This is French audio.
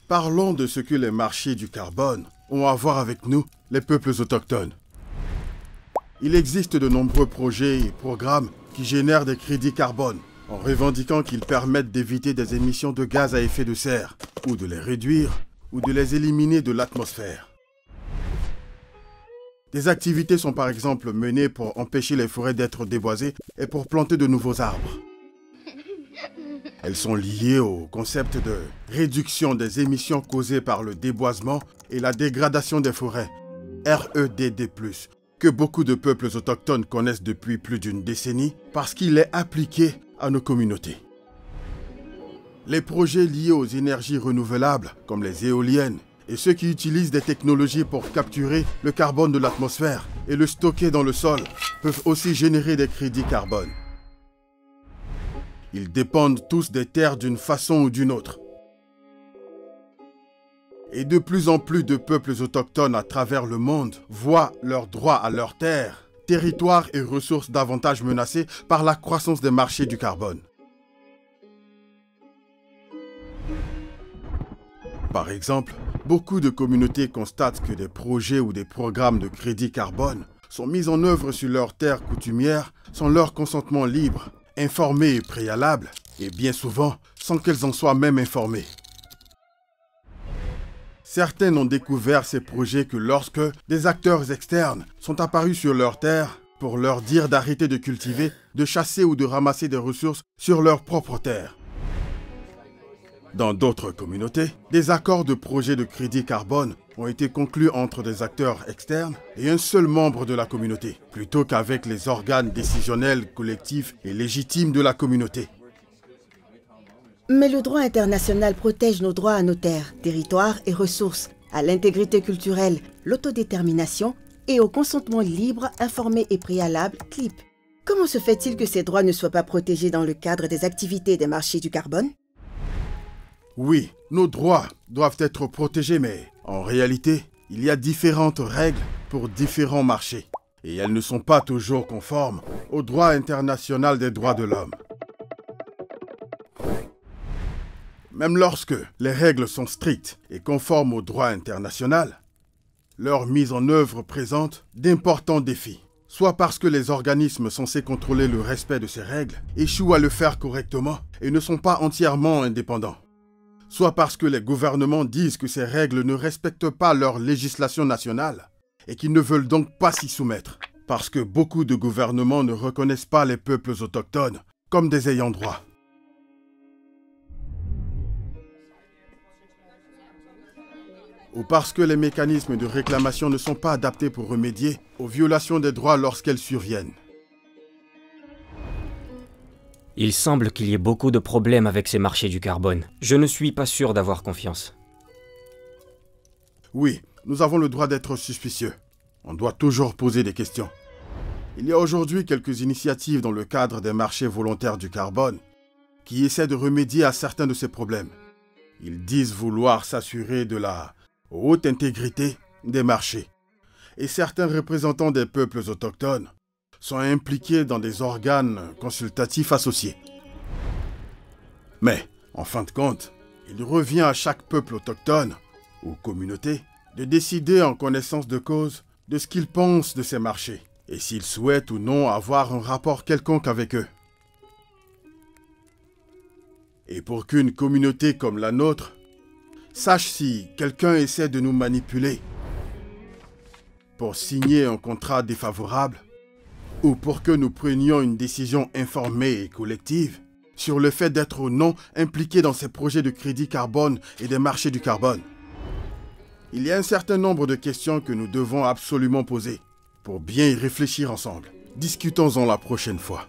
Parlons de ce que les marchés du carbone ont à voir avec nous, les peuples autochtones. Il existe de nombreux projets et programmes qui génèrent des crédits carbone en revendiquant qu'ils permettent d'éviter des émissions de gaz à effet de serre, ou de les réduire, ou de les éliminer de l'atmosphère. Des activités sont par exemple menées pour empêcher les forêts d'être déboisées et pour planter de nouveaux arbres. Elles sont liées au concept de réduction des émissions causées par le déboisement et la dégradation des forêts, REDD+, que beaucoup de peuples autochtones connaissent depuis plus d'une décennie parce qu'il est appliqué à nos communautés. Les projets liés aux énergies renouvelables, comme les éoliennes, et ceux qui utilisent des technologies pour capturer le carbone de l'atmosphère et le stocker dans le sol, peuvent aussi générer des crédits carbone. Ils dépendent tous des terres d'une façon ou d'une autre. Et de plus en plus de peuples autochtones à travers le monde voient leurs droits à leurs terres, territoires et ressources davantage menacés par la croissance des marchés du carbone. Par exemple, beaucoup de communautés constatent que des projets ou des programmes de crédit carbone sont mis en œuvre sur leurs terres coutumières sans leur consentement libre, informé et préalable, et bien souvent sans qu'elles en soient même informées. Certains n'ont découvert ces projets que lorsque des acteurs externes sont apparus sur leurs terres pour leur dire d'arrêter de cultiver, de chasser ou de ramasser des ressources sur leurs propres terres. Dans d'autres communautés, des accords de projets de crédit carbone ont été conclus entre des acteurs externes et un seul membre de la communauté, plutôt qu'avec les organes décisionnels, collectifs et légitimes de la communauté. Mais le droit international protège nos droits à nos terres, territoires et ressources, à l'intégrité culturelle, l'autodétermination et au consentement libre, informé et préalable, CLIP. Comment se fait-il que ces droits ne soient pas protégés dans le cadre des activités des marchés du carbone ? Oui, nos droits doivent être protégés, mais en réalité, il y a différentes règles pour différents marchés. Et elles ne sont pas toujours conformes au droit international des droits de l'homme. Même lorsque les règles sont strictes et conformes au droit international, leur mise en œuvre présente d'importants défis. Soit parce que les organismes censés contrôler le respect de ces règles échouent à le faire correctement et ne sont pas entièrement indépendants. Soit parce que les gouvernements disent que ces règles ne respectent pas leur législation nationale et qu'ils ne veulent donc pas s'y soumettre. Parce que beaucoup de gouvernements ne reconnaissent pas les peuples autochtones comme des ayants droit. Ou parce que les mécanismes de réclamation ne sont pas adaptés pour remédier aux violations des droits lorsqu'elles surviennent. Il semble qu'il y ait beaucoup de problèmes avec ces marchés du carbone. Je ne suis pas sûr d'avoir confiance. Oui, nous avons le droit d'être suspicieux. On doit toujours poser des questions. Il y a aujourd'hui quelques initiatives dans le cadre des marchés volontaires du carbone qui essaient de remédier à certains de ces problèmes. Ils disent vouloir s'assurer de la haute intégrité des marchés. Et certains représentants des peuples autochtones sont impliqués dans des organes consultatifs associés. Mais, en fin de compte, il revient à chaque peuple autochtone ou communauté de décider en connaissance de cause de ce qu'ils pensent de ces marchés et s'ils souhaitent ou non avoir un rapport quelconque avec eux. Et pour qu'une communauté comme la nôtre sache si quelqu'un essaie de nous manipuler pour signer un contrat défavorable, ou pour que nous prenions une décision informée et collective sur le fait d'être ou non impliqués dans ces projets de crédit carbone et des marchés du carbone. Il y a un certain nombre de questions que nous devons absolument poser pour bien y réfléchir ensemble. Discutons-en la prochaine fois.